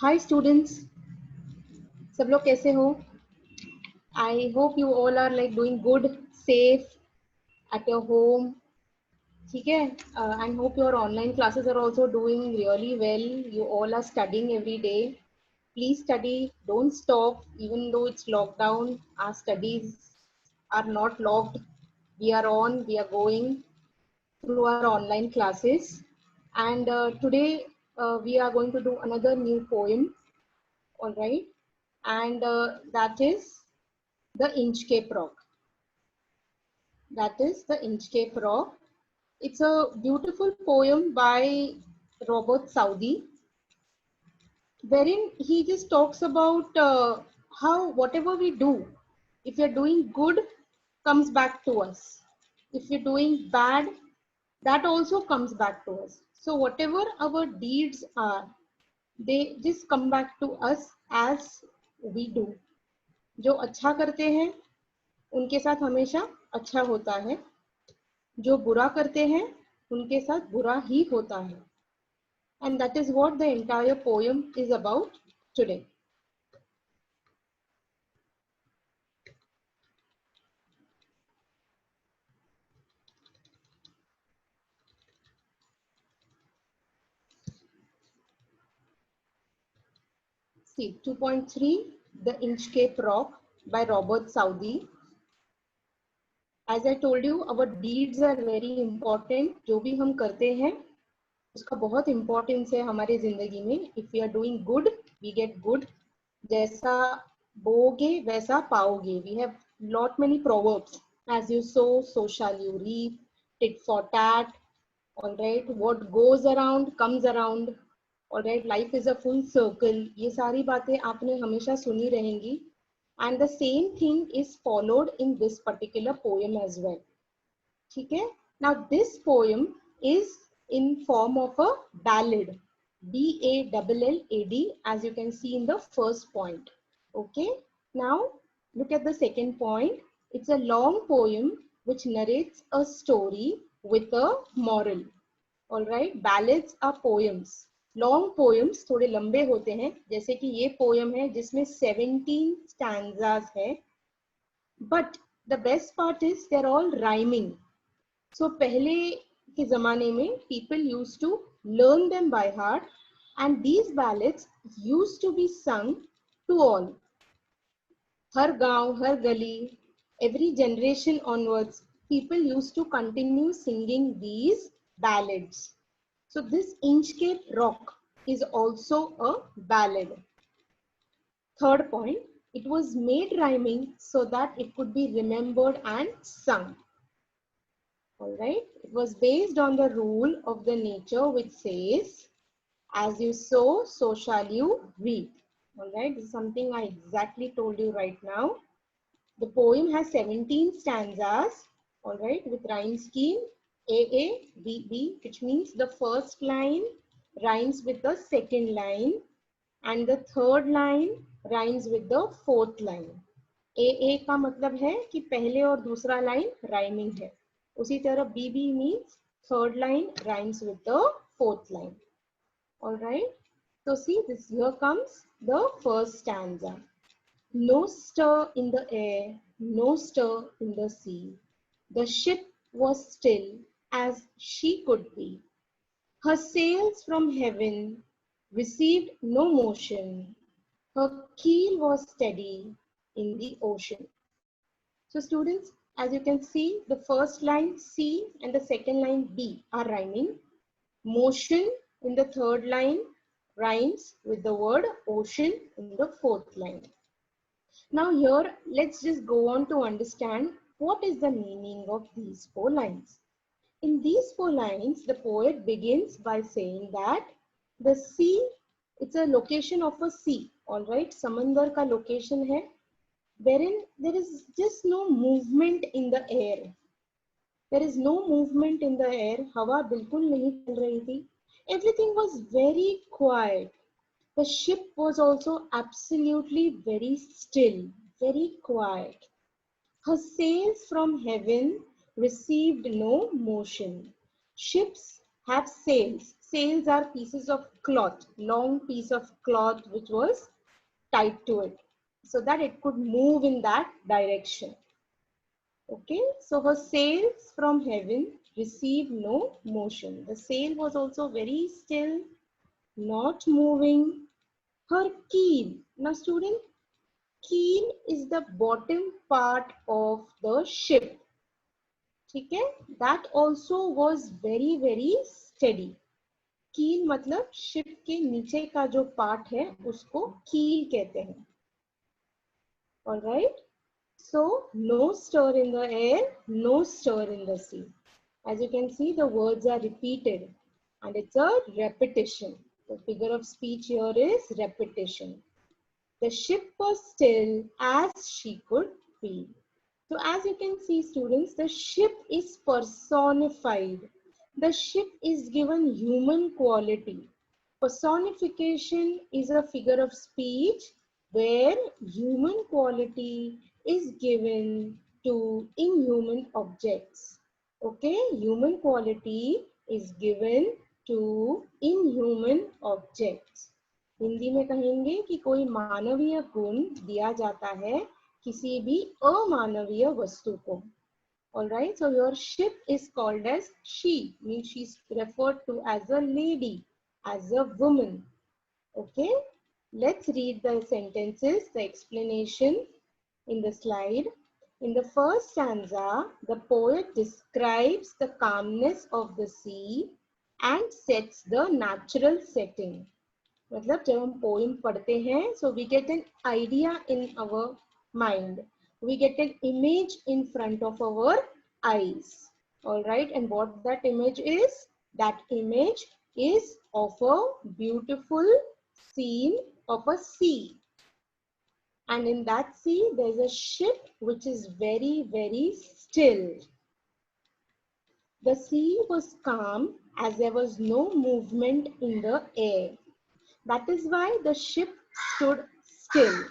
Hi students, सब लोग कैसे हो? I hope you all are like doing good, safe at your home. ठीक है. And hope your online classes are also doing really well. You all are studying every day. Please study, don't stop. Even though it's lockdown, our studies are not locked. We are on, we are going through our online classes. And today we are going to do another new poem. All right. And that is the Inchcape Rock. That is the Inchcape Rock. It's a beautiful poem by Robert Saudi, wherein he just talks about how whatever we do, if you're doing good, comes back to us. If you're doing bad, that also comes back to us. So whatever our deeds are, they just come back to us as we do. जो अच्छा करते हैं उनके साथ हमेशा अच्छा होता है, जो बुरा करते हैं उनके साथ बुरा ही होता है. And that is what the entire poem is about today. See, 2.3, The Inchcape Rock by Robert Saudi. As I told you, our deeds are very important. जो भी हम करते हैं उसका बहुत इम्पोर्टेंस है हमारे जिंदगी में. If you are doing good, we get good. जैसा बोगे वैसा पाओगे. We have lot many proverbs. As you sow, so shall you reap. Tit for tat. All right. What goes around comes around. All right. Life is a full circle. ये सारी बातें आपने हमेशा सुनी रहेंगी. And the same thing is followed in this particular poem as well. ठीक है. Now this poem is in form of a ballad. BALLAD, as you can see in the first point. Okay. Now look at the second point. It's a long poem which narrates a story with a moral. All right. Ballads are poems. Long poems थोड़े लंबे होते हैं, जैसे कि ये poem है जिसमें 17 stanzas है. But the best part is they are all rhyming. So पहले के जमाने में people use to learn them by heart, and these ballads use to be sung to all. हर गांव, हर गली, every generation onwards, people used to continue singing these ballads. So this Inchcape Rock is also a ballad. Third point, it was made rhyming so that it could be remembered and sung. All right. It was based on the rule of the nature which says, as you sow, so shall you reap. All right. This is something I exactly told you right now. The poem has 17 stanzas. All right. With rhyme scheme AABB, which means the first line rhymes with the second line and the third line rhymes with the fourth line. AA का मतलब है कि पहले और दूसरा line rhyming है. उसी तरह BB means third line rhymes with the fourth line. All right. So see, this here comes the first stanza. No stir in the air, no stir in the sea. The ship was still as she could be. Her sails from heaven received no motion. Her keel was steady in the ocean. So students, as you can see, the first line C and the second line B are rhyming. Motion in the third line rhymes with the word ocean in the fourth line. Now here, let's just go on to understand what is the meaning of these 4 lines. In these 4 lines, the poet begins by saying that the sea, it's a location of a sea, all right, samandar ka location hai, wherein there is just no movement in the air. There is no movement in the air, hawa bilkul nahi chal rahi thi. Everything was very quiet. The ship was also absolutely very still, very quiet. Her sails from heaven received no motion. Ships have sails. Sails are pieces of cloth, long piece of cloth which was tied to it so that it could move in that direction. Okay, so her sails from heaven received no motion. The sail was also very still, not moving. Her keel. Now student, keel is the bottom part of the ship. Okay, that also was very, very steady. कील मतलब ship के नीचे का जो part है उसको कील कहते हैं. All right. So no stir in the air, no stir in the sea. As you can see, the words are repeated and it's a repetition. The figure of speech here is repetition. The ship was still as she could be. So as you can see, students, the ship is personified. The ship is given human quality. Personification is a figure of speech where human quality is given to inhuman objects. Okay, human quality is given to inhuman objects. Hindi में कहेंगे कि कोई मानवीय गुण दिया जाता है किसी भी अमानवीय वस्तु को. All right, so your ship is called as she, means she's referred to as a lady, as a woman. Okay, let's read the sentences, the explanation in the slide. In the first stanza, the poet describes the calmness of the sea and sets the natural setting. मतलब जब हम poem पढ़ते हैं, so we get an idea in our mind, we get an image in front of our eyes. All right, and what that image is? That image is of a beautiful scene of a sea, and in that sea there's a ship which is very, very still. The sea was calm as there was no movement in the air. That is why the ship stood still.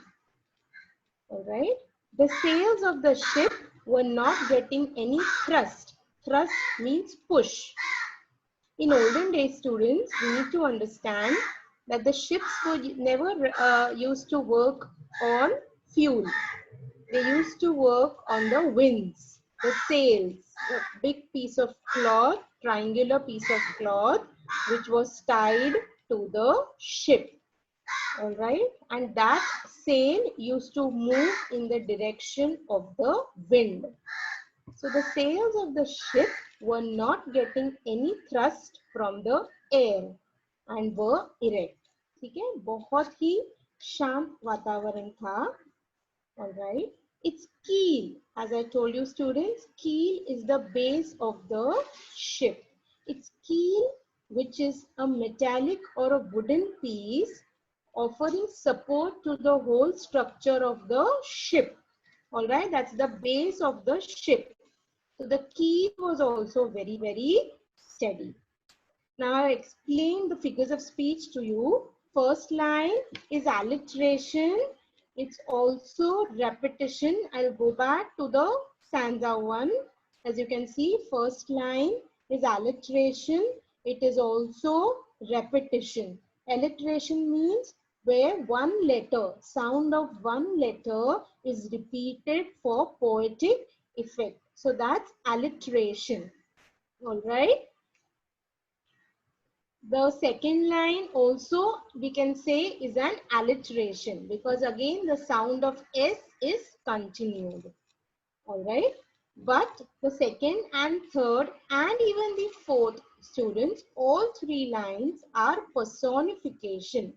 All right. The sails of the ship were not getting any thrust. Thrust means push. In olden days, students, we need to understand that the ships were never used to work on fuel. They used to work on the winds, the sails, the big piece of cloth, triangular piece of cloth, which was tied to the ship. All right, and that sail used to move in the direction of the wind. So the sails of the ship were not getting any thrust from the air and were erect. ठीक है, बहुत ही शांत वातावरण था. All right, its keel, as I told you students, keel is the base of the ship. Its keel, which is a metallic or a wooden piece, offering support to the whole structure of the ship. All right, that's the base of the ship. So the keel was also very, very steady. Now I explain the figures of speech to you. First line is alliteration. It's also repetition. I'll go back to the stanza 1. As you can see, first line is alliteration. It is also repetition. Alliteration means where one letter, sound of one letter is repeated for poetic effect. So that's alliteration. All right. The second line also we can say is an alliteration because again the sound of S is continued. All right. But the second and third and even the fourth, students, all three lines are personification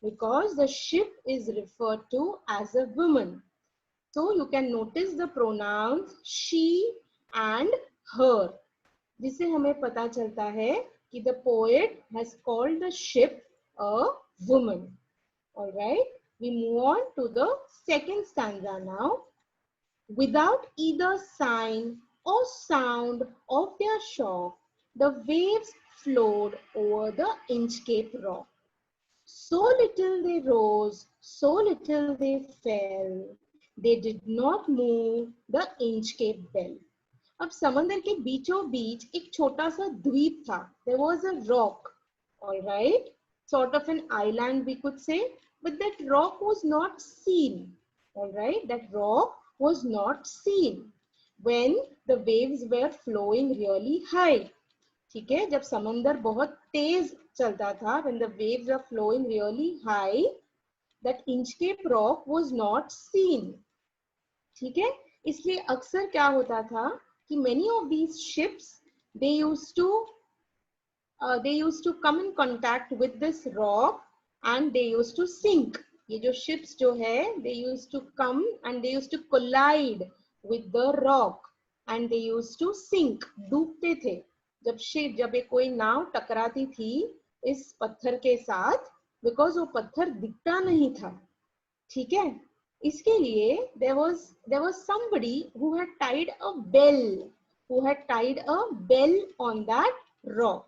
because the ship is referred to as a woman. So you can notice the pronouns she and her. जिससे हमें पता चलता है कि the poet has called the ship a woman. All right, we move on to the second stanza now. Without either sign or sound of their shock, the waves flowed over the Inchcape rock. So little they rose, so little they fell. They did not move the Inchcape bell. अब समंदर के बीचों बीच एक छोटा सा द्वीप था. There was a rock. all right, sort of an island we could say, but that rock was not seen, all right, that rock was not seen when the waves were flowing really high. ठीक है, जब समंदर बहुत तेज चलता था, when the waves are flowing really high, that Inchcape rock was not seen. ठीक है, इसलिए अक्सर क्या होता था कि many of these ships they used to come in contact with this rock and they used to sink. ये जो ships जो है, they used to come and they used to collide with the rock and they used to sink. डूबते थे. जब एक कोई नाव टकराती थी इस पत्थर के साथ, बिकॉज वो पत्थर दिखता नहीं था. ठीक है, इसके लिए there was somebody who had tied a bell on that rock.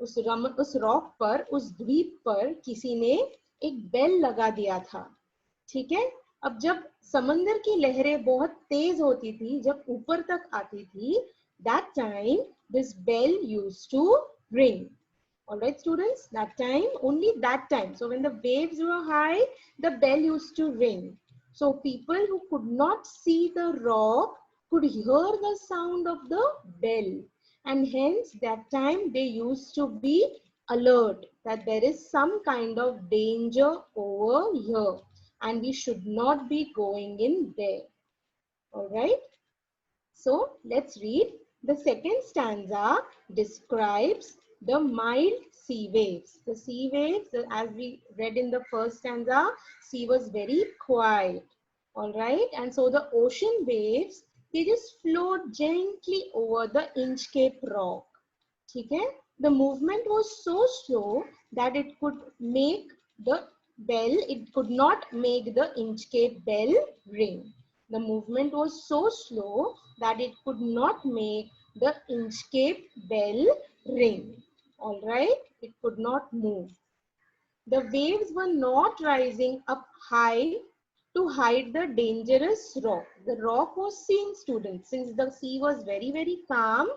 उस रॉक पर, उस द्वीप पर किसी ने एक बेल लगा दिया था. ठीक है, अब जब समंदर की लहरें बहुत तेज होती थी, जब ऊपर तक आती थी, that time this bell used to ring. All right, students, that time, only that time. So when the waves were high, the bell used to ring. So people who could not see the rock could hear the sound of the bell. And hence that time they used to be alert that there is some kind of danger over here and we should not be going in there. All right. So let's read. The second stanza describes the mild sea waves. The sea waves, as we read in the first stanza, sea was very quiet. All right. And so the ocean waves, they just flowed gently over the Inchcape rock. Okay? The movement was so slow that it could make the bell, it could not make the Inchcape bell ring. The movement was so slow that it could not make the Inchcape bell ring. All right, it could not move. The waves were not rising up high to hide the dangerous rock. The rock was seen, students. Since the sea was very, very calm,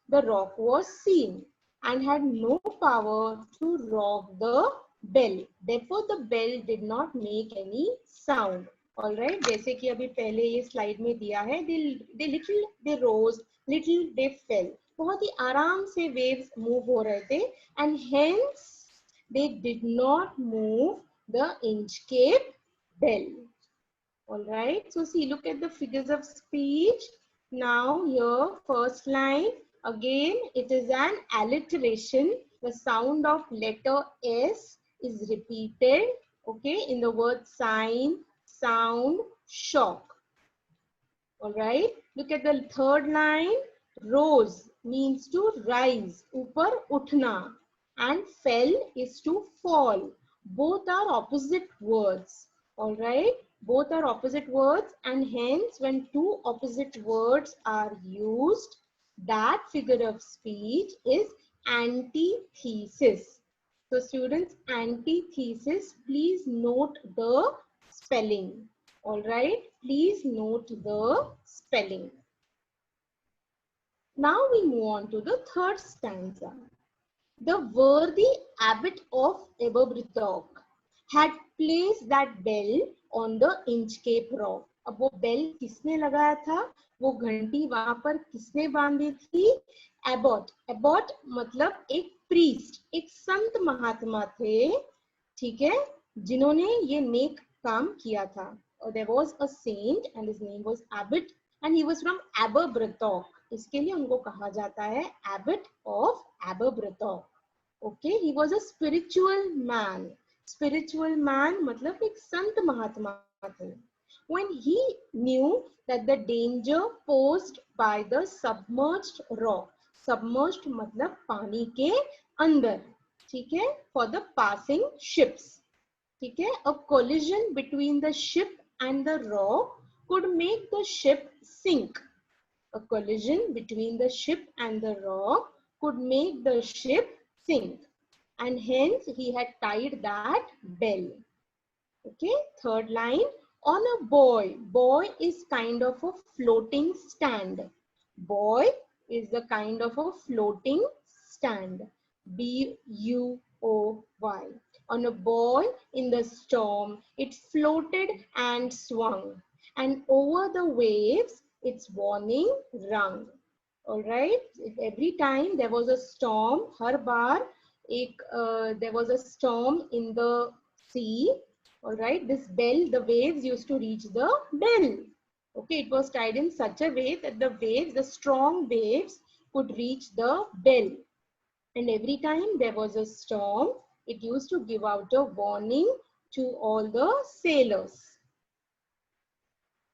the rock was seen and had no power to rock the bell. Therefore, the bell did not make any sound. All right, जैसे कि अभी पहले ये slide में दिया है, they rose, little they fell. बहुत ही आराम से waves move हो रहे थे and hence they did not move the Inchcape bell. All right, so see, look at the figures of speech. Now here, first line, again, it is an alliteration. The sound of letter S is repeated, okay, in the word sign, sound, shock. All right, look at the third line. Rose means to rise, upar uthna, and fell is to fall. Both are opposite words. All right, both are opposite words, and hence when two opposite words are used, that figure of speech is antithesis. So students, antithesis, please note the spelling. All right, please note the spelling. Now we move on to the third stanza. The worthy abbot of Aberbrithok had placed that bell on the Inchcape rock. अब वो bell किसने लगाया था, वो घंटी वहां पर किसने बांधी थी? एबॉट. एबॉट मतलब एक प्रीस्ट, एक संत महात्मा थे, ठीक है, जिन्होंने ये नेक काम किया था. There was a saint and his name was Abbot and he was from Aberbrithok. इसके लिए उनको कहा जाता है Abbot of Aberbrithok. Okay, he was a spiritual man. Spiritual man मतलब एक संत महात्मा थे. When he knew that the danger posed by the submerged rock, submerged मतलब पानी के अंदर, ठीक है, for the passing ships, ठीक है, a collision between the ship and the rock could make the ship sink. A collision between the ship and the rock could make the ship sink. And hence he had tied that bell. Okay, third line, on a buoy. Buoy is kind of a floating stand. Buoy is the kind of a floating stand. BUOY. O-Y. On a buoy in the storm, it floated and swung, and over the waves, its warning rung. All right. Every time there was a storm, har bar, there was a storm in the sea. All right. This bell, the waves used to reach the bell. Okay. It was tied in such a way that the waves, the strong waves, could reach the bell. And every time there was a storm, it used to give out a warning to all the sailors.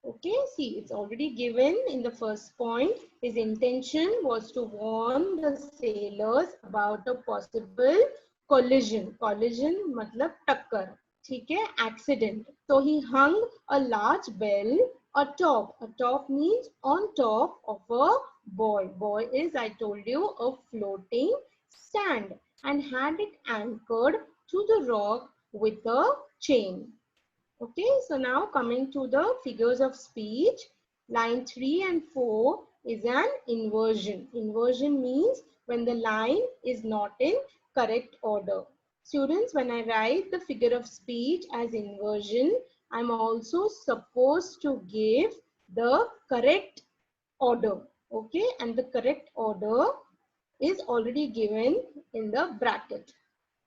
Okay, see, it's already given in the first point. His intention was to warn the sailors about a possible collision. Collision matlab takkar. ठीक है, accident. So he hung a large bell atop. Atop means on top of a buoy. Buoy is, I told you, a floating stand, and had it anchored to the rock with a chain. Okay, so now coming to the figures of speech, line 3 and 4 is an inversion. Inversion means when the line is not in correct order. Students, when I write the figure of speech as inversion, I'm also supposed to give the correct order. Okay, and the correct order is already given in the bracket.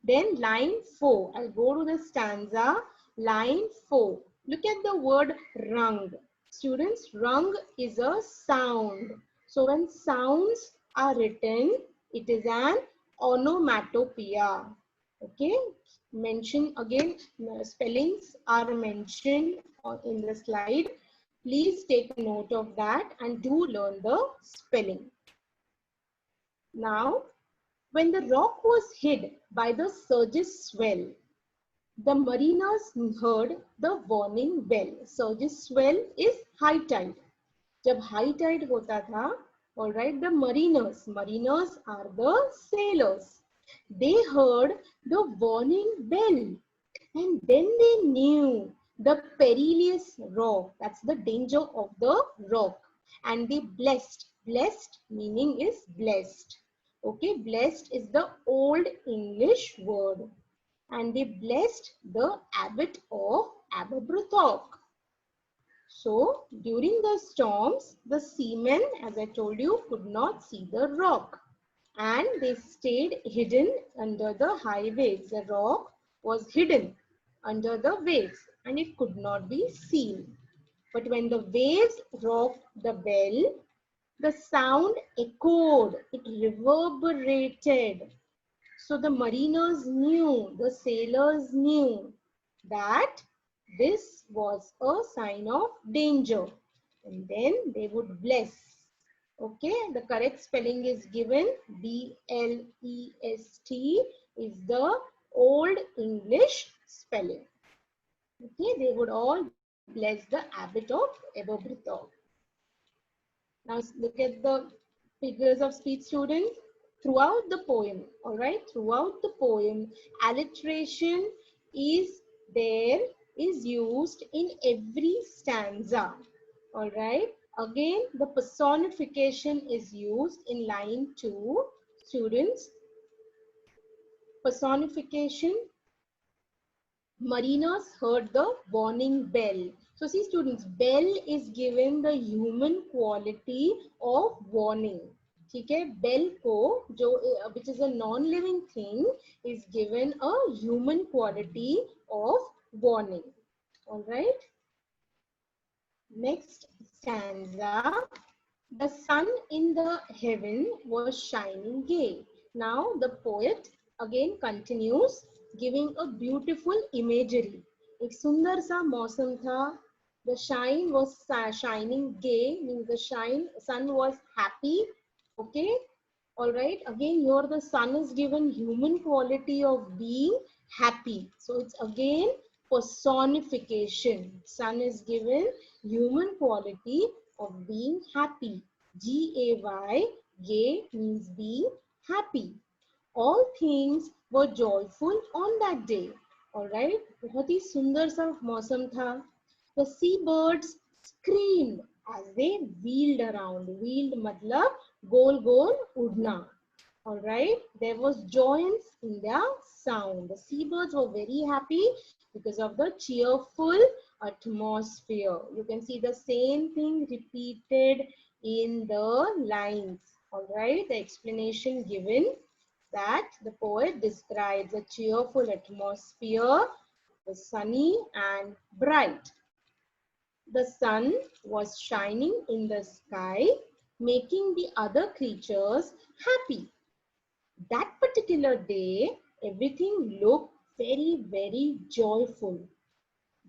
Then line 4, I'll go to the stanza. Line 4, look at the word rung. Students, rung is a sound. So when sounds are written, it is an onomatopoeia. Okay, mention again, spellings are mentioned in the slide. Please take note of that and do learn the spelling. Now, when the rock was hid by the surge's swell, the mariners heard the warning bell. Surge's swell is high tide. जब high tide होता था, all right, the mariners are the sailors. They heard the warning bell, and then they knew the perilous rock. That's the danger of the rock. And they blessed. Blessed meaning is blessed. Okay, blessed is the old English word. And they blessed the abbot of Aberbrothock. So, during the storms, the seamen, as I told you, could not see the rock. And they stayed hidden under the high waves. The rock was hidden under the waves and it could not be seen. But when the waves rocked the bell, the sound echoed, it reverberated. So the mariners knew, the sailors knew that this was a sign of danger, and then they would bless. Okay, the correct spelling is given. B-L-E-S-T is the old English spelling. Okay, they would all bless the abbot of Aberbrothock. Now look at the figures of speech, students. Throughout the poem, all right, throughout the poem, alliteration is used in every stanza, all right. Again, the personification is used in line 2. Students, personification, mariners heard the warning bell. So see students, bell is given the human quality of warning. ठीक है, bell को जो which is a non-living thing is given a human quality of warning. All right. Next stanza. The sun in the heaven was shining gay. Now the poet again continues giving a beautiful imagery. एक सुंदर सा मौसम था. The shine was shining gay, means the sun was happy. Okay, all right. Again, here the sun is given human quality of being happy. So it's again personification. Sun is given human quality of being happy. G-A-Y, gay means being happy. All things were joyful on that day. All right. बहुत ही सुंदर सा मौसम था. The seabirds screamed as they wheeled around. Wheeled मतलब गोल गोल उड़ना. All right, there was joyance in their sound. The seabirds were very happy because of the cheerful atmosphere. You can see the same thing repeated in the lines. All right, the explanation given that the poet describes a cheerful atmosphere, was sunny and bright. The sun was shining in the sky, making the other creatures happy. That particular day, everything looked very, very joyful.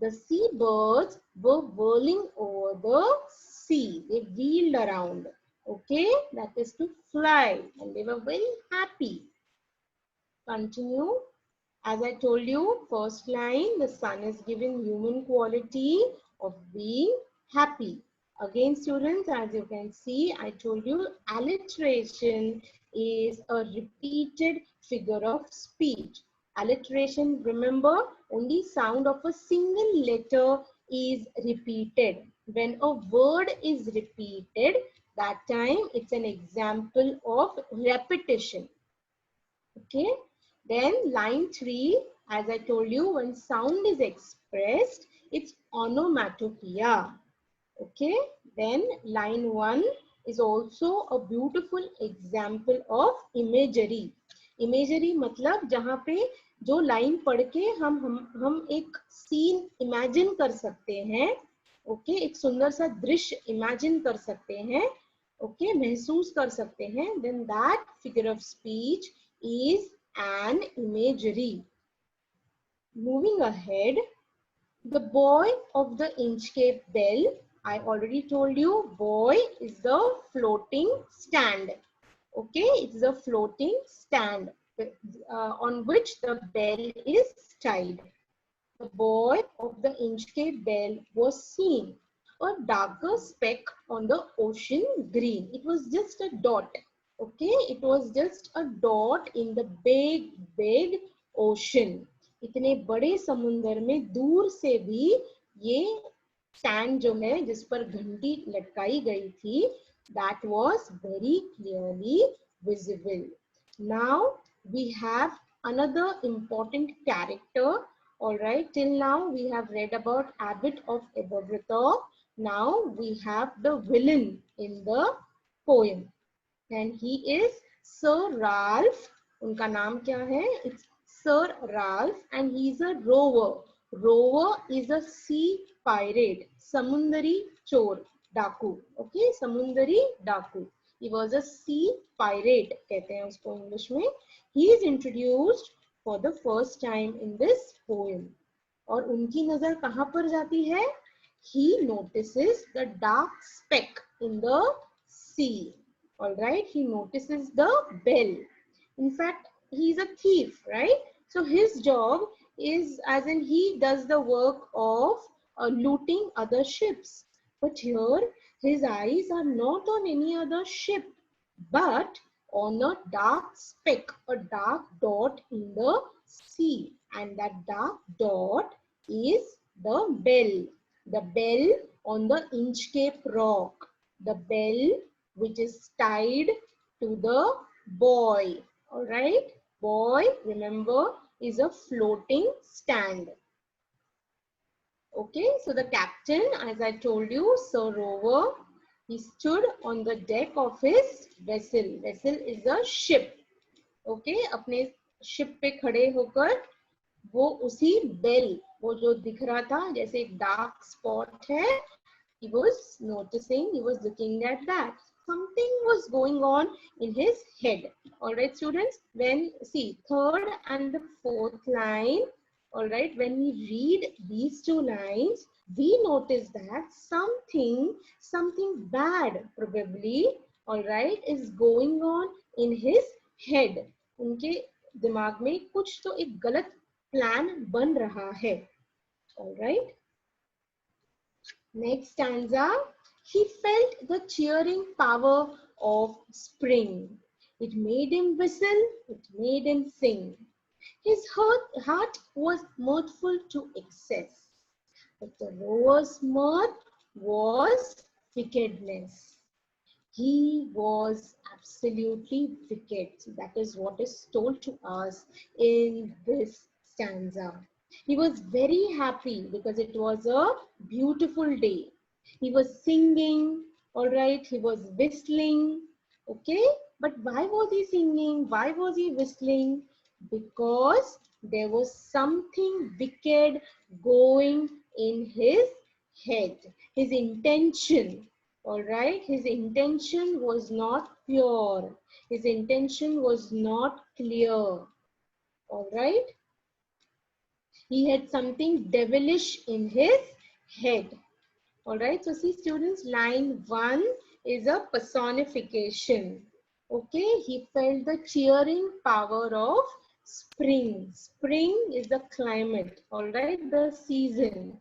The seabirds were whirling over the sea. They wheeled around. Okay, that is to fly, and they were very happy. Continue. As I told you, first line, the sun is giving human quality of being happy. Again, students, as you can see, I told you alliteration is a repeated figure of speech. Alliteration, remember, only sound of a single letter is repeated. When a word is repeated, that time it's an example of repetition. Okay, then line 3, as I told you, when sound is expressed, it's onomatopoeia. Okay, then line 1 is also a beautiful example of imagery. Imagery मतलब जहाँ पे जो line पढ़ के हम एक scene imagine कर सकते हैं. ओके, एक सुंदर सा दृश्य इमेजिन कर सकते हैं. ओके, महसूस कर सकते हैं. Then that figure of speech is an imagery. Moving ahead, the boy of the Inchcape bell. I already told you, boy is the floating stand. Okay, it's a floating stand on which the bell is tied. The boy of the Inchcape bell was seen, a darker speck on the ocean green. It was just a dot. Okay, it was just a dot in the big, big ocean. इतने बड़े समुंदर में दूर से भी ये sand जो है जिस पर घंटी लटकाई गई थी, that was very clearly visible. Now we have another important character. All right, till now we have read about Abbot of Aberbrothock. Now we have the villain in the poem, and he is Sir Ralph. उनका नाम क्या है? It's Sir Ralph, and he's a rover. Rover is a sea pirate, samundari chor, डाकू. Okay, samundari डाकू. He was a sea pirate, कहते हैं उसको English में. He is introduced for the first time in this poem. और उनकी नजर कहाँ पर जाती है? He notices the dark speck in the sea. All right, he notices the bell. In fact, he is a thief, right? So his job is, as in he does the work of looting other ships. But here, his eyes are not on any other ship, but on a dark speck, a dark dot in the sea. And that dark dot is the bell. The bell on the Inchcape rock. The bell which is tied to the buoy. All right, buoy, remember, is a floating stand. Okay, so the captain, as I told you, Sir Rover, he stood on the deck of his vessel. Vessel is a ship. Okay, अपने ship पे खड़े होकर वो उसी bell, वो जो दिख रहा था जैसे एक dark spot है, he was noticing, he was looking at that. Something was going on in his head. All right, students, when see third and the fourth line, all right, when we read these two lines, we notice that something bad probably, all right, is going on in his head. उनके दिमाग में कुछ तो एक गलत plan बन रहा है. All right. Next stanza, he felt the cheering power of spring. It made him whistle, it made him sing. His heart was mirthful to excess, but the rover's mirth was wickedness. He was absolutely wicked. So that is what is told to us in this stanza. He was very happy because it was a beautiful day. He was singing, all right, he was whistling, okay. But why was he singing? Why was he whistling? Because there was something wicked going in his head, his intention. All right, his intention was not pure. His intention was not clear. All right, he had something devilish in his head. All right, so see students, line 1 is a personification. Okay, he felt the cheering power of spring. Spring is the climate, all right, the season.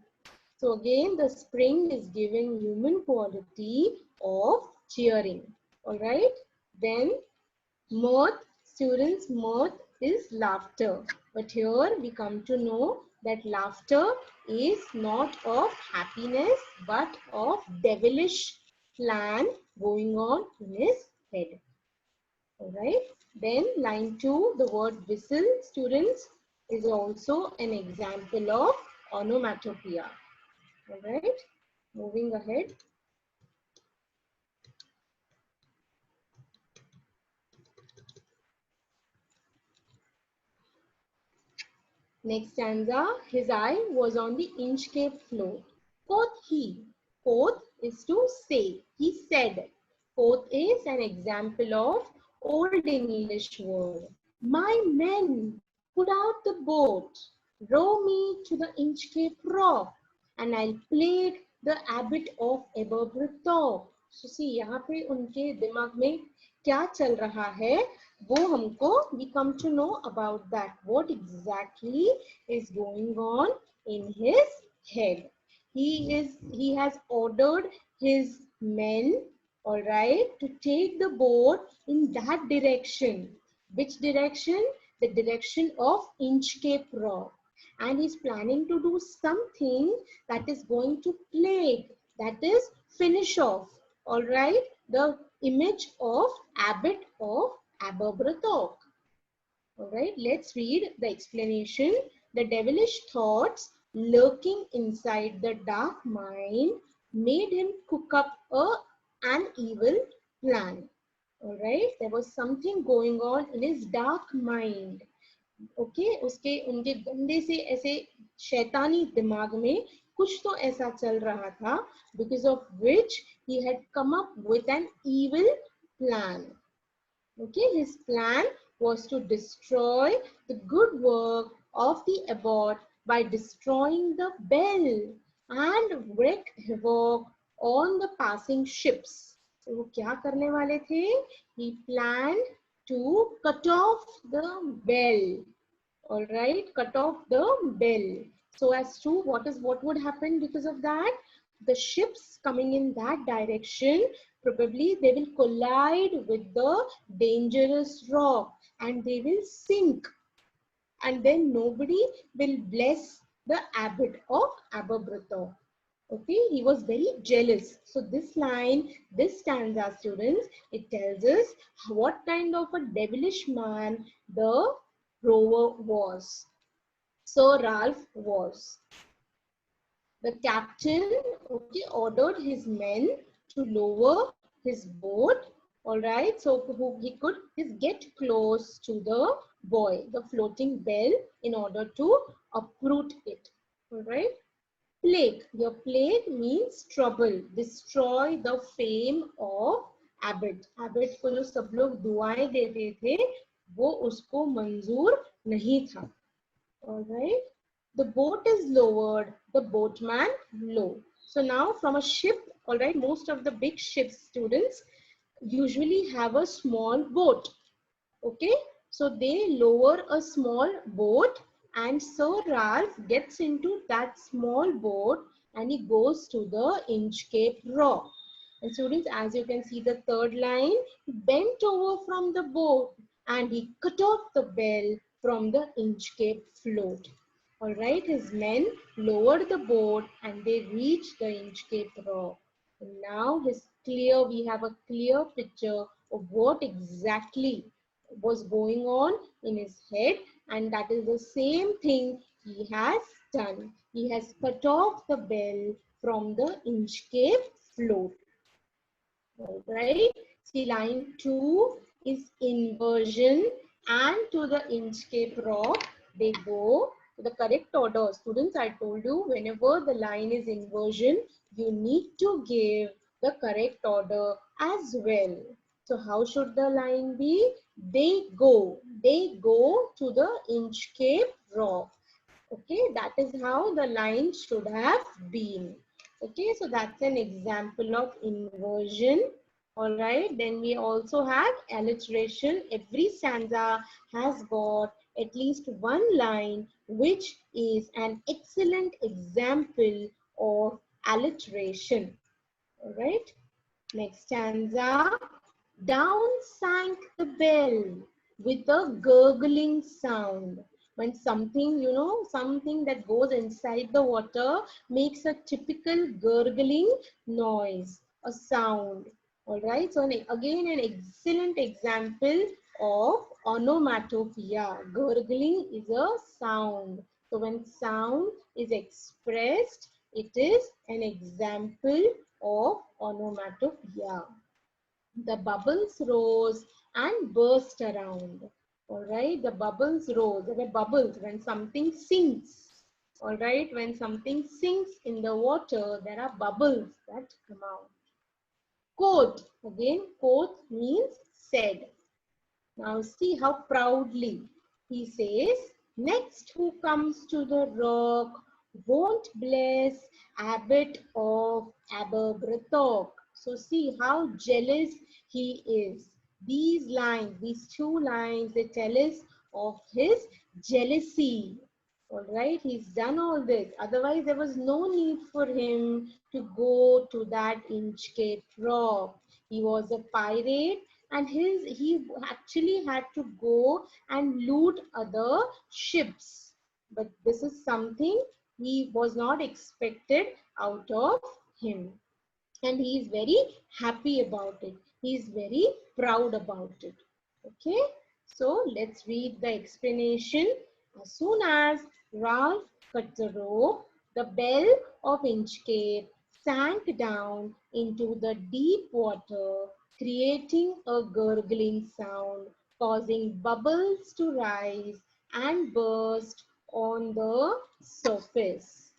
So again, the spring is giving human quality of cheering. All right. Then mirth, students, mirth is laughter. But here we come to know that laughter is not of happiness, but of devilish plan going on in his head. All right. Then line 2, the word whistle, students, is also an example of onomatopoeia. All right, moving ahead. Next stanza, his eye was on the Inchcape float. Quoth he. Quoth is to say. He said. Quoth is an example of Old English word. My men, put out the boat, row me to the Inchcape rock, and I'll plague the abbot of Aberbrithorpe. So see, यहाँ पे उनके दिमाग में क्या चल रहा है वो हमको we come to know about that, what exactly is going on in his head. He has ordered his men, all right, to take the boat in that direction. Which direction? The direction of Inchcape Rock. And he's planning to do something that is going to plague, that is finish off, all right, the image of abbot of Aberbrithorpe. All right, let's read the explanation. The devilish thoughts lurking inside the dark mind made him cook up an evil plan. All right, there was something going on in his dark mind. Okay उसके उनके गंदे से ऐसे शैतानी दिमाग में कुछ तो ऐसा चल रहा था because of which he had come up with an evil plan. Okay, his plan was to destroy the good work of the abbot by destroying the bell and wreak havoc on the passing ships. तो वो क्या करने वाले थे? He planned to cut off the bell. All right, cut off the bell. So as to what would happen because of that? The ships coming in that direction, probably they will collide with the dangerous rock and they will sink, and then nobody will bless the abbot of Aberbrithorpe. Okay, he was very jealous. So this line, this stanza, students, it tells us what kind of a devilish man the rower was. Sir Ralph was. The captain, okay, ordered his men to lower his boat. All right, so he could get close to the buoy, the floating bell, in order to uproot it. All right. Plague. Your plague means trouble. Destroy the fame of abbot. Abbot को जो सब लोग दुआएं देते थे, वो उसको मंजूर नहीं था. All right. The boat is lowered, the boatman low. So now from a ship, all right, most of the big ships, students, usually have a small boat. Okay, so they lower a small boat and Sir Ralph gets into that small boat and he goes to the Inchcape Rock. And students, as you can see the third line, he bent over from the boat and he cut off the bell from the Inchcape float. All right, his men lowered the boat and they reached the Inchcape Rock. And now we have a clear picture of what exactly was going on in his head, and that is the same thing he has done. He has cut off the bell from the Inchcape float. All right. See, line 2 is inversion, and to the Inchcape rock, they go to the correct order. Students, I told you, whenever the line is inversion, you need to give the correct order as well. So how should the line be? They go to the Inchcape rock. Okay, that is how the line should have been. Okay, so that's an example of inversion. All right, then we also have alliteration. Every stanza has got at least one line which is an excellent example of alliteration. All right, next stanza. Down sank the bell with a gurgling sound. When something, something that goes inside the water makes a typical gurgling noise, a sound. All right. So again, an excellent example of onomatopoeia. Gurgling is a sound. So when sound is expressed, it is an example of onomatopoeia. The bubbles rose and burst around. All right, the bubbles rose. There were bubbles when something sinks. All right, when something sinks in the water, there are bubbles that come out. Quote, again, quote means said. Now see how proudly he says, next who comes to the rock won't bless Abbot of Aberbrothock. So see how jealous he is. These lines, these two lines, they tell us of his jealousy. All right, he's done all this. Otherwise, there was no need for him to go to that Inchcape rock. He was a pirate, and he actually had to go and loot other ships. But this is something he was not expected out of him. And he is very happy about it. He is very proud about it. Okay, so let's read the explanation. As soon as Ralph cut the rope, the bell of Inchcape sank down into the deep water, creating a gurgling sound, causing bubbles to rise and burst on the surface.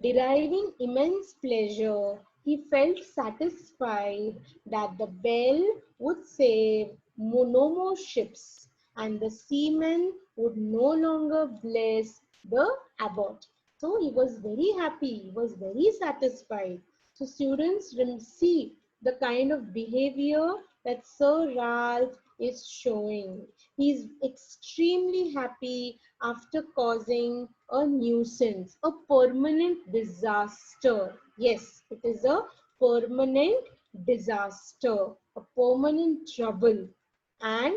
Deriving immense pleasure, he felt satisfied that the bell would save no more ships, and the seamen would no longer bless the abbot. So he was very happy, he was very satisfied. So students see the kind of behavior that Sir Ralph is showing. He is extremely happy after causing a nuisance, a permanent disaster. Yes, it is a permanent disaster, a permanent trouble. And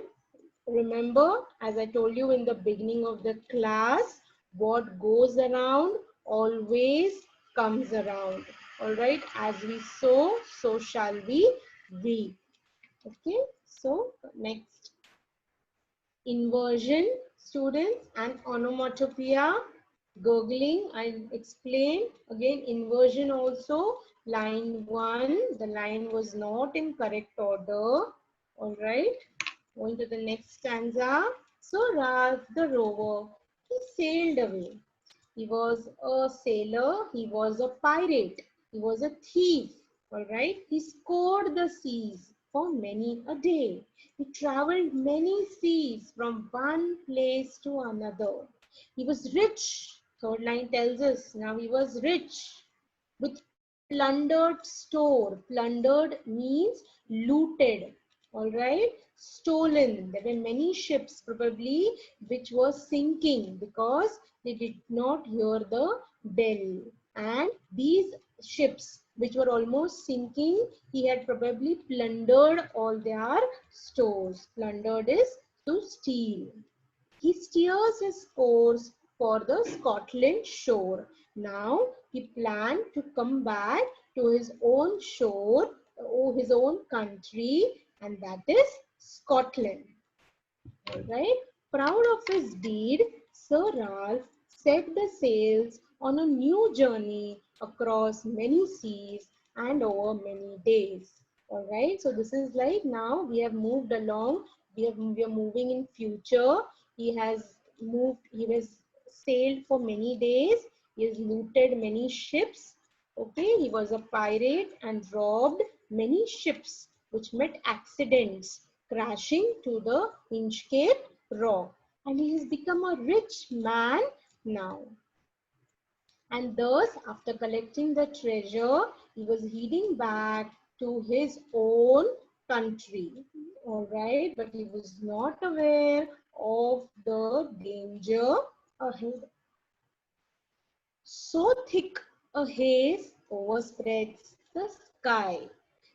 remember, as I told you in the beginning of the class, what goes around always comes around. All right, as we sow, so shall we reap. Okay, so next, inversion, students, and onomatopoeia, gurgling, I explained. Again, inversion also, line 1, the line was not in correct order. All right, going to the next stanza. So Ralph the rover, he sailed away. He was a sailor, he was a pirate, he was a thief. All right, he scoured the seas for many a day. He traveled many seas from one place to another. He was rich. Third line tells us now he was rich with plundered store. Plundered means looted. All right, stolen. There were many ships probably which were sinking because they did not hear the bell. And these ships which were almost sinking, he had probably plundered all their stores. Plundered is to steal. He steers his course for the Scotland shore. Now he planned to come back to his own shore, or his own country, and that is Scotland. All right. Proud of his deed, Sir Ralph set the sails on a new journey across many seas and over many days. All right. So this is like now we have moved along. We are moving in future. He has moved. He has sailed for many days. He has looted many ships. Okay. He was a pirate and robbed many ships, which met accidents, crashing to the Inchcape Rock. And he has become a rich man now. And thus, after collecting the treasure, he was heading back to his own country. All right, but he was not aware of the danger ahead. So thick a haze overspreads the sky.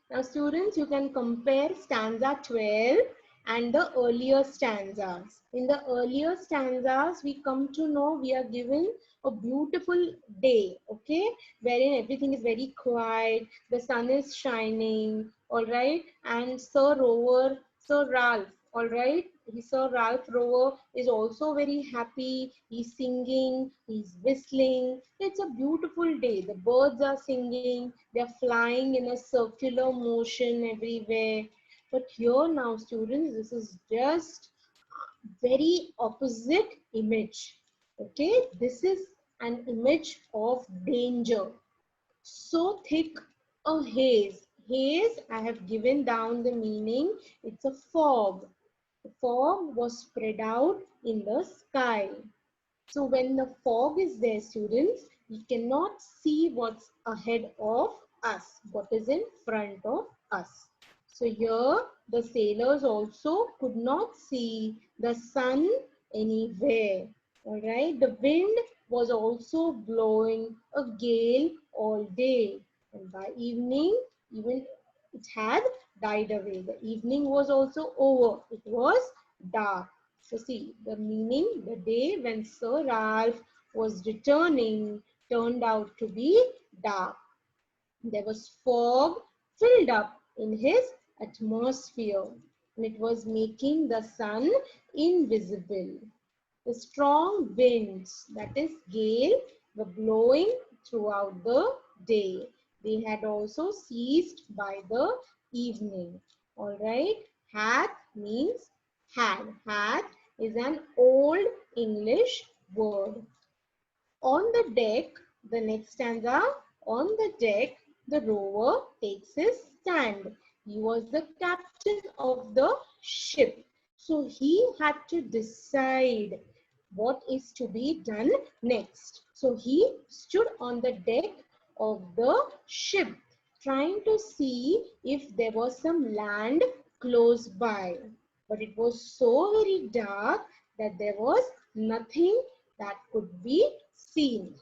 Now students, you can compare stanza 12 and the earlier stanzas. In the earlier stanzas, we come to know we are given a beautiful day, okay, wherein everything is very quiet, the sun is shining, all right, and Sir Ralph, all right, Sir Ralph Rover is also very happy. He's singing, he's whistling. It's a beautiful day. The birds are singing, they're flying in a circular motion everywhere. But here now, students, this is just very opposite image. Okay, this is an image of danger. So thick a haze. Haze, I have given down the meaning. It's a fog. The fog was spread out in the sky. So when the fog is there, students, we cannot see what's ahead of us, what is in front of us. So here the sailors also could not see the sun anywhere. All right, the wind was also blowing a gale all day, and by evening, even it had died away. The evening was also over. It was dark. So see, the meaning, the day when Sir Ralph was returning turned out to be dark. There was fog filled up in his atmosphere, and it was making the sun invisible. The strong winds, that is gale, were blowing throughout the day. They had also ceased by the evening. All right. Hath means had. Hath is an old English word. On the deck, the next stanza, on the deck, the rover takes his stand. He was the captain of the ship. So he had to decide what is to be done next. So he stood on the deck of the ship, trying to see if there was some land close by. But it was so very dark that there was nothing that could be seen.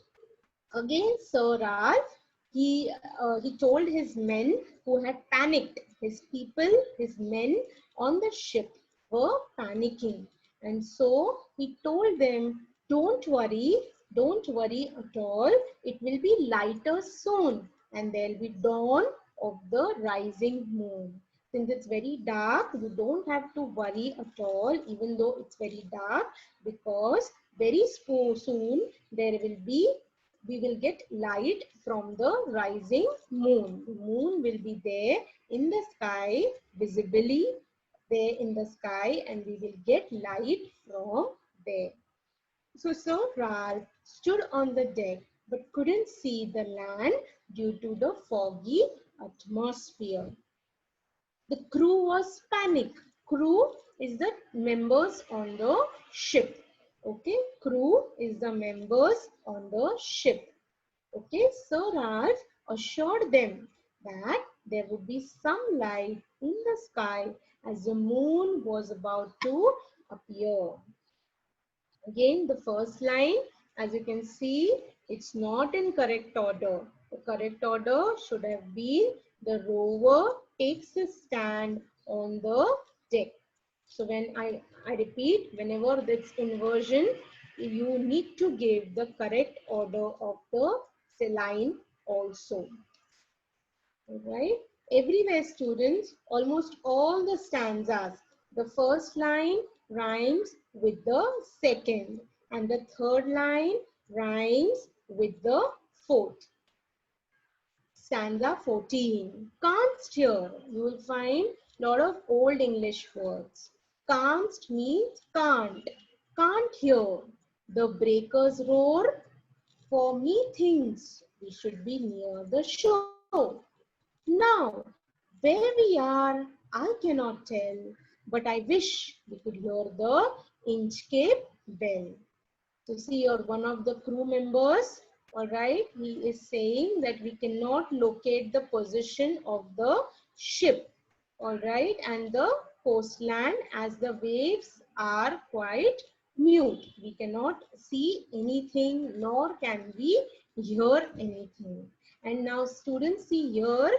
Again, Sir Ralph, he told his men who had panicked, his people, his men on the ship were panicking. And so he told them, don't worry at all. It will be lighter soon and there will be dawn of the rising moon. Since it's very dark, you don't have to worry at all, even though it's very dark, because very soon there will be we will get light from the rising moon. The moon will be there in the sky, visibly there in the sky, and we will get light from there. So Sir Ralph stood on the deck but couldn't see the land due to the foggy atmosphere. The crew was panicked. Crew is the members on the ship. Okay, crew is the members on the ship. Okay, Sir Ralph assured them that there would be some light in the sky as the moon was about to appear. Again, the first line, as you can see, it's not in correct order. The correct order should have been the rover takes a stand on the deck. So when I repeat, whenever this inversion, you need to give the correct order of the line also. Right? Everywhere, students, almost all the stanzas, the first line rhymes with the second, and the third line rhymes with the fourth. Stanza 14. Can't steer. You will find a lot of old English words. Can't means can't. Can't hear. The breakers roar. For me thinks we should be near the shore. Now, where we are, I cannot tell, but I wish we could hear the Inchcape bell. So see, you're one of the crew members, all right? He is saying that we cannot locate the position of the ship, all right? And the coastland, as the waves are quite mute. We cannot see anything, nor can we hear anything. And now students, see here,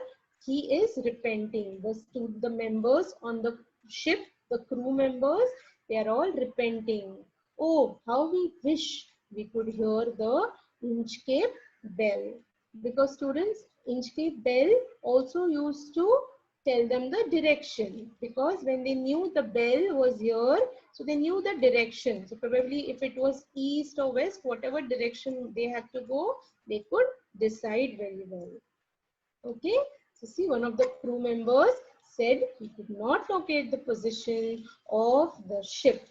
he is repenting. The members on the ship, the crew members, they are all repenting. Oh, how we wish we could hear the Inchcape bell. Because students, Inchcape bell also used to tell them the direction. Because when they knew the bell was here, so they knew the direction. So probably if it was east or west, whatever direction they had to go, they could decide very well. Okay, so see, one of the crew members said he could not locate the position of the ship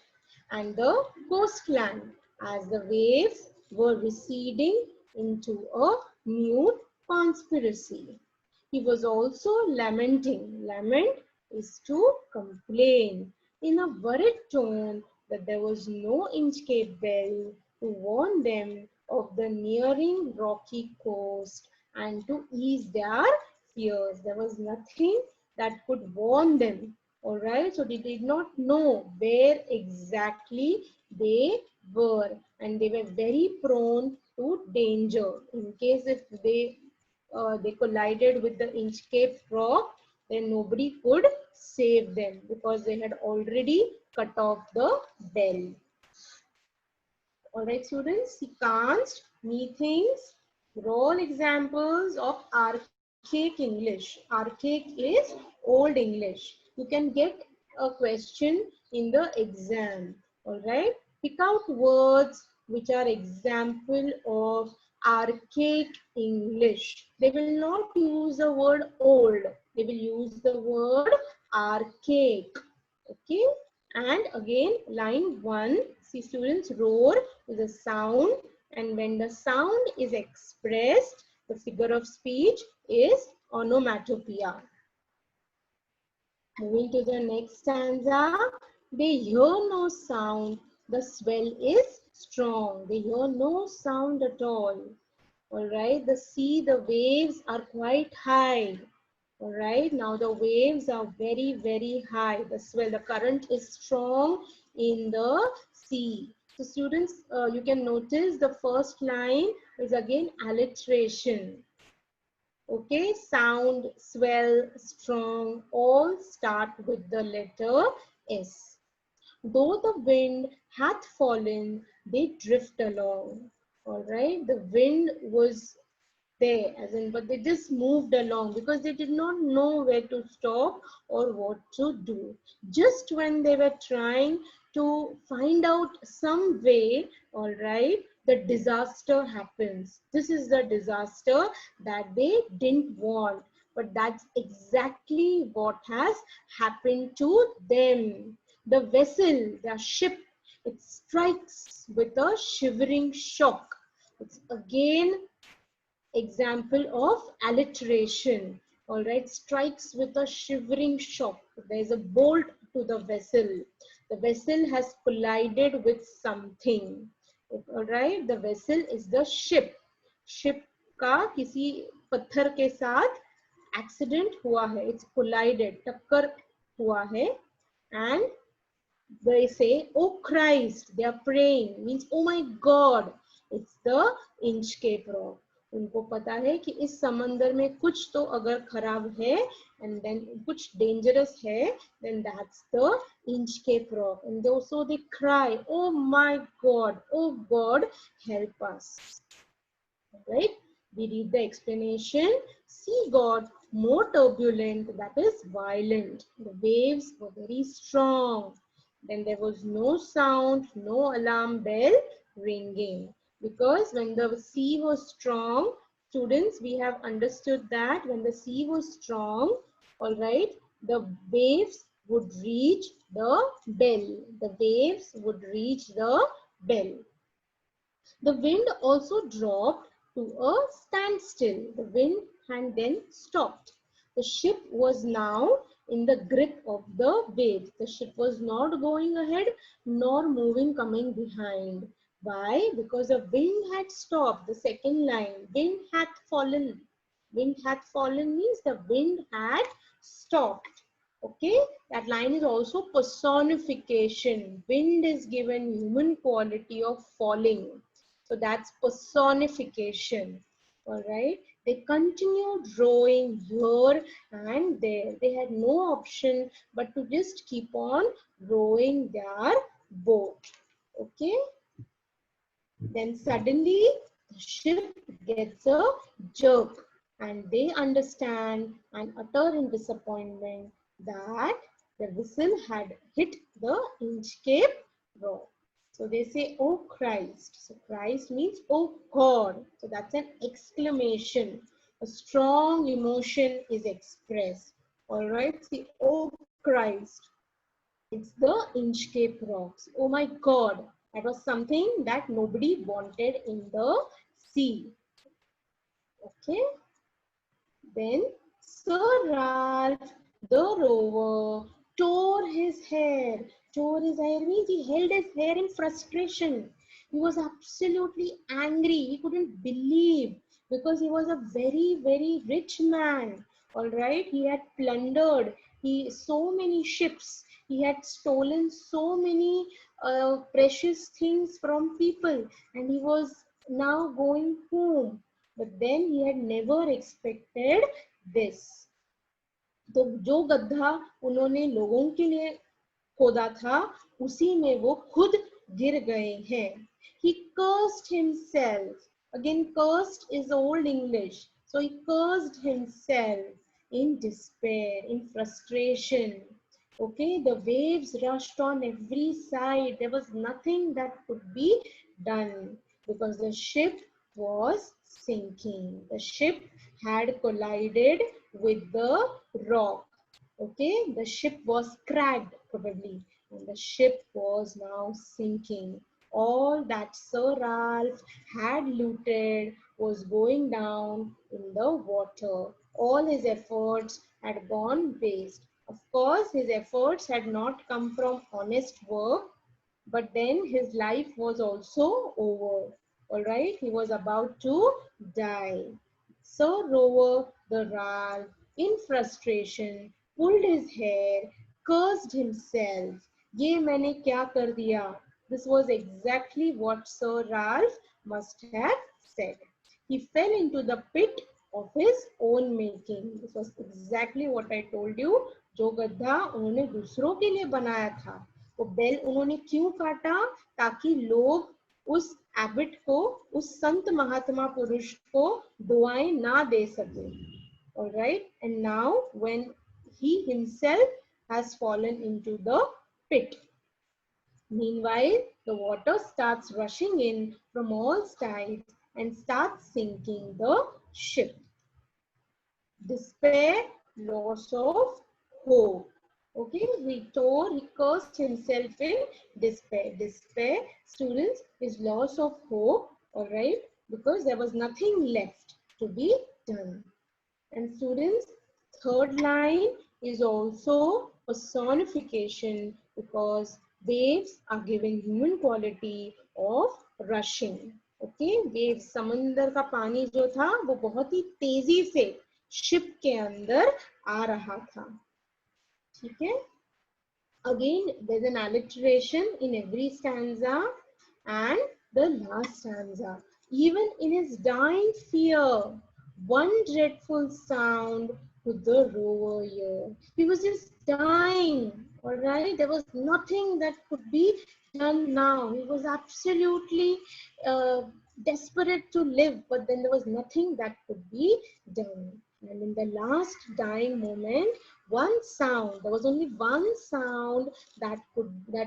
and the coastland as the waves were receding into a mute conspiracy. He was also lamenting. Lament is to complain in a worried tone that there was no Inchcape bell to warn them of the nearing rocky coast and to ease their fears. There was nothing that could warn them. All right, so they did not know where exactly they were, and they were very prone to danger. In case if they collided with the Inchcape rock, then nobody could save them because they had already cut off the bell. All right, students, see, can't, methinks, they're all examples of archaic English. Archaic is old English. You can get a question in the exam. All right, pick out words which are example of archaic English. They will not use the word old. They will use the word archaic. Okay. And again, line 1, see students, roar is a sound, and when the sound is expressed, the figure of speech is onomatopoeia. Moving to the next stanza, they hear no sound, the swell is strong. They hear no sound at all. All right, the sea, the waves are quite high. All right, now the waves are very, very high. The swell, the current is strong in the sea. So students, you can notice the first line is again alliteration. Okay, sound, swell, strong, all start with the letter S. Though the wind hath fallen, they drift along. All right, the wind was there, as in, but they just moved along because they did not know where to stop or what to do. Just when they were trying to find out some way, all right, the disaster happens. This is the disaster that they didn't want, but that's exactly what has happened to them. The vessel, the ship, it strikes with a shivering shock. It's again example of alliteration. All right, strikes with a shivering shock. There is a bolt to the vessel. The vessel has collided with something. All right, the vessel is the ship. Ship का किसी पत्थर के साथ accident हुआ है. It's collided. टक्कर हुआ है. And they say, oh Christ, they are praying, means, oh my God, it's the Inchcape rock. उनको पता है कि इस समंदर में कुछ तो अगर खराब है and then कुछ dangerous है, then that's the Inchcape rock. And so they cry, oh my God, oh God, help us. Right? We read the explanation. sea got more turbulent, that is violent. The waves were very strong. Then there was no sound, no alarm bell ringing. Because when the sea was strong, students, we have understood that when the sea was strong, all right, the waves would reach the bell. The waves would reach the bell. The wind also dropped to a standstill. The wind had then stopped. The ship was now in the grip of the waves. The ship was not going ahead nor moving coming behind. Why? Because the wind had stopped. The second line, wind hath fallen. Wind hath fallen means the wind had stopped. Okay, that line is also personification. Wind is given human quality of falling. So that's personification. All right. They continued rowing here and there. They had no option but to just keep on rowing their boat. Okay. Then suddenly the ship gets a jerk and they understand and utter in disappointment that the whistle had hit the Inchcape Rock. So they say, "Oh Christ." So Christ means, "Oh God." So that's an exclamation. A strong emotion is expressed. All right. See, "Oh Christ." It's the Inchcape Rocks. Oh my God. That was something that nobody wanted in the sea. Okay. Then Sir Ralph the rower tore his hair. Tore his hair means he held his hair in frustration. He was absolutely angry. He couldn't believe because he was a very, very rich man. All right. He had plundered so many ships. He had stolen so many precious things from people, and he was now going home. But then he had never expected this. तो जो गड्ढा उन्होंने लोगों के लिए खोदा था उसी में वो खुद गिर गए हैं. He cursed himself. Again, cursed is old English. So he cursed himself in despair, in frustration. Okay, the waves rushed on every side. There was nothing that could be done because the ship was sinking. The ship had collided with the rock. Okay, the ship was cracked probably, and the ship was now sinking. All that Sir Ralph had looted was going down in the water. All his efforts had gone waste. Of course, his efforts had not come from honest work, but then his life was also over. All right, he was about to die. Sir Rover the Ralph, in frustration, pulled his hair, cursed himself. ये मैंने क्या कर दिया? This was exactly what Sir Ralph must have said. He fell into the pit of his own making. This was exactly what I told you. जो गड्ढा उन्होंने दूसरों के लिए बनाया था, वो बेल उन्होंने क्यों काटा? ताकि लोग उस एबिट को, उस संत महात्मा पुरुष को दुआएं ना दे सके. All right, and now when he himself has fallen into the pit. Meanwhile, the water starts rushing in from all sides and starts sinking the ship. Despair, loss of hope. Okay, he cursed himself in despair. Despair, students, is loss of hope, all right, because there was nothing left to be done. And students, third line is also personification because waves are giving human quality of rushing. Okay, waves, समंदर का पानी जो था वो बहुत ही तेजी से ship के अंदर आ रहा था. ठीक है. Again, there's an alliteration in every stanza and the last stanza. Even in his dying fear, one dreadful sound to the rover ear. He was just dying, all right? There was nothing that could be done now. He was absolutely desperate to live, but then there was nothing that could be done. And in the last dying moment, one sound, there was only one sound that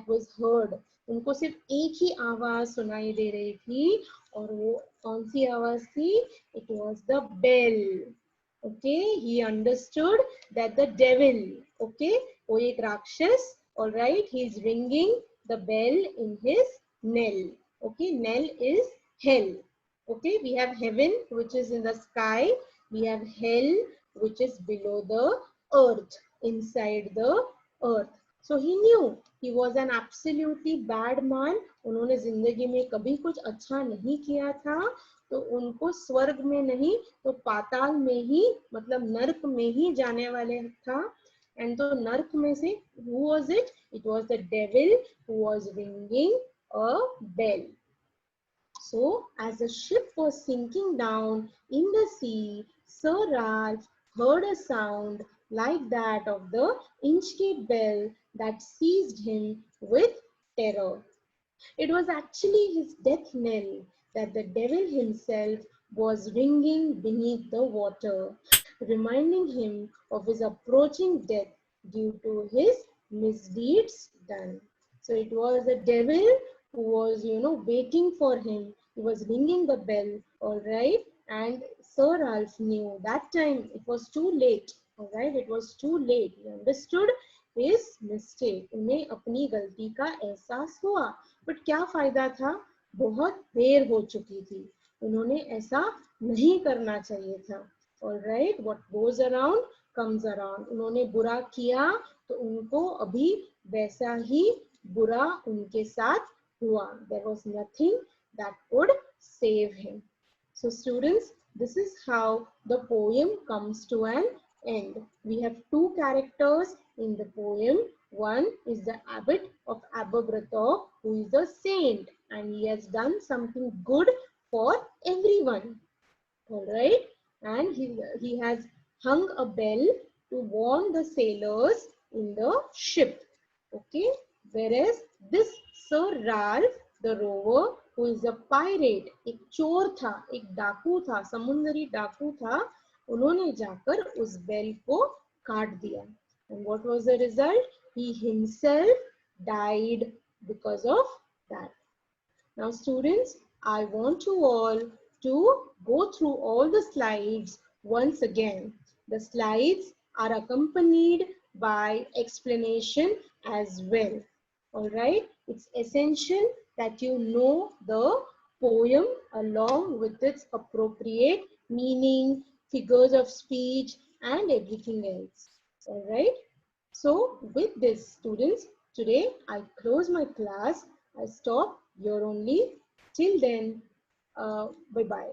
was heard. उनको सिर्फ एक ही आवाज सुनाई दे रही थी और वो कौन सी आवाज थी? It was the bell. Okay, he understood that the devil, okay, वो एक राक्षस, all right, he is ringing the bell in his knell. Okay, knell is hell. Okay, we have heaven, which is in the sky. We have hell, which is below the earth, inside the earth. So he knew he was an absolutely bad man. उन्होंने जिंदगी में कभी कुछ अच्छा नहीं किया था, तो उनको स्वर्ग में नहीं तो पाताल में ही, मतलब नरक में ही जाने वाले था. And तो नरक में से who was it? It was the devil who was ringing a bell. So, as the ship was sinking down in the sea, Sir Ralph heard a sound like that of the Inchcape bell that seized him with terror. It was actually his death knell that the devil himself was ringing beneath the water, reminding him of his approaching death due to his misdeeds done. So it was the devil who was, waiting for him. He was ringing the bell, all right? And Sir Ralph knew that time it was too late, all right? It was too late. He understood his mistake. उन्हें अपनी गलती का एहसास हुआ. But क्या फायदा था? बहुत देर हो चुकी थी. उन्होंने ऐसा नहीं करना चाहिए था. All right, what goes around comes around. उन्होंने बुरा किया तो उनको अभी वैसा ही बुरा उनके साथ हुआ. There was nothing that could save him. So students, this is how the poem comes to an end. We have two characters in the poem. One is the abbot of Aberbrothock, who is a saint, and he has done something good for everyone. All right, and he has hung a bell to warn the sailors in the ship. Okay, whereas this Sir Ralph the rover, who is a pirate, एक चोर था, एक डाकू था, समुद्री डाकू था, उन्होंने जाकर उस बेल को काट दिया. And what was the result? He himself died because of that. Now students, I want you all to go through all the slides once again. The slides are accompanied by explanation as well. All right, it's essential that you know the poem along with its appropriate meaning, figures of speech, and everything else. All right. So with this, students, today I close my class. I stop here only. Till then, bye-bye.